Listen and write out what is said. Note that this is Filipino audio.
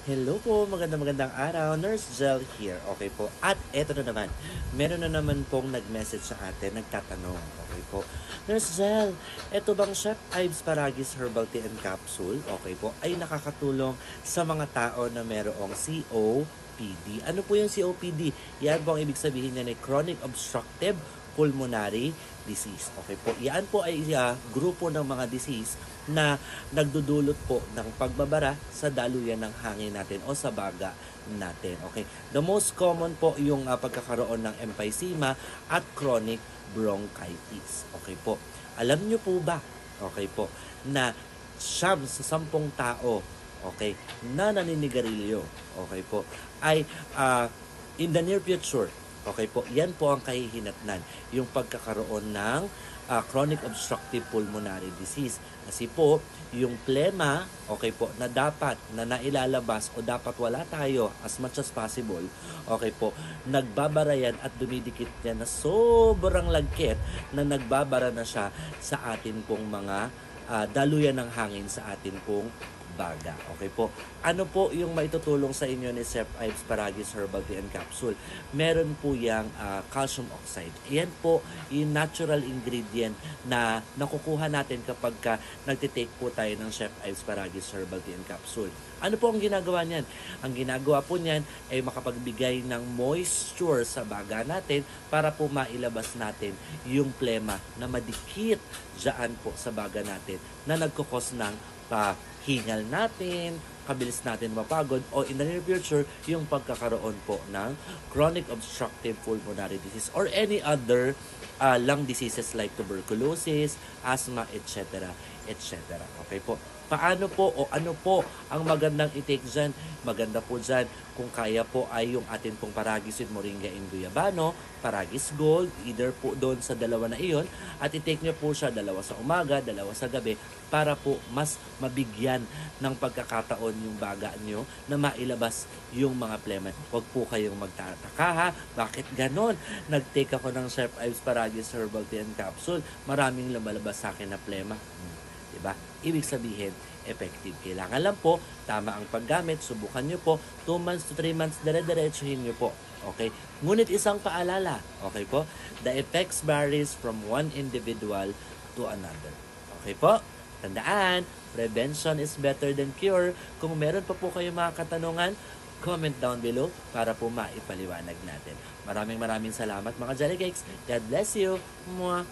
Hello po, magandang araw. Nurse Jel here. Okay po. At eto na naman, meron na naman pong nag-message sa atin, nagtatanong. Okay po. Nurse Jel, eto bang Chef Ives Paragis Herbal Tea and Capsule, okay po, ay nakakatulong sa mga tao na merong COPD. Ano po yung COPD? Yan po ang ibig sabihin niya, Chronic Obstructive Pulmonary Disease. Okay po. Yan po ay grupo ng mga disease na nagdudulot po ng pagbabara sa daluyan ng hangin natin o sa baga natin. Okay? The most common po yung pagkakaroon ng emphysema at chronic bronchitis. Okay po. Alam nyo po ba, okay po, na siyam sa 10 tao, okay, na naninigarilyo, okay po, ay in the near future, okay po, yan po ang kahihinatnan, yung pagkakaroon ng chronic obstructive pulmonary disease. Kasi po, yung plema, okay po, na dapat na nailalabas o dapat wala tayo as much as possible, okay po, nagbabara yan at dumidikit yan na sobrang lagkit na nagbabara na siya sa atin pong mga daluyan ng hangin sa atin pong baga. Okay po. Ano po yung maitutulong sa inyo ni Chef Ives Paragis Herbal Tea and Capsule? Meron po yung calcium oxide. Yan po yung natural ingredient na nakukuha natin kapag nagtitake po tayo ng Chef Ives Paragis Herbal Tea and Capsule. Ano po ang ginagawa niyan? Ang ginagawa po niyan ay makapagbigay ng moisture sa baga natin para po mailabas natin yung plema na madikit dyan po sa baga natin na nagkukos ng hingal natin, kabilis natin mapagod, o in the near future, yung pagkakaroon po ng chronic obstructive pulmonary disease or any other lung diseases like tuberculosis, asthma, etc. etc. Okay po. Paano po o ano po ang magandang i-take dyan? Maganda po dyan kung kaya po ay yung atin pong Paragis with Moringa and Guyabano, Paragis Gold, either po doon sa dalawa na iyon, at i-take nyo po siya dalawa sa umaga, dalawa sa gabi, para po mas mabigyan ng pagkakataon yung baga nyo na mailabas yung mga plema. Huwag po kayong magtataka ha, bakit ganon? Nag-take ako ng Chef Ives Paragis Herbal Tea and Capsule, maraming lumalabas sa akin na plema. Diba? Ibig sabihin, effective. Kailangan lang po, tama ang paggamit, subukan nyo po, 2 months to 3 months, dire-diretsuhin nyo po. Okay? Ngunit isang paalala, okay po? The effects varies from one individual to another. Okay po? Tandaan, prevention is better than cure. Kung meron pa po kayo mga katanungan, comment down below para po maipaliwanag natin. Maraming salamat mga Jelly Cakes. God bless you. Mwah!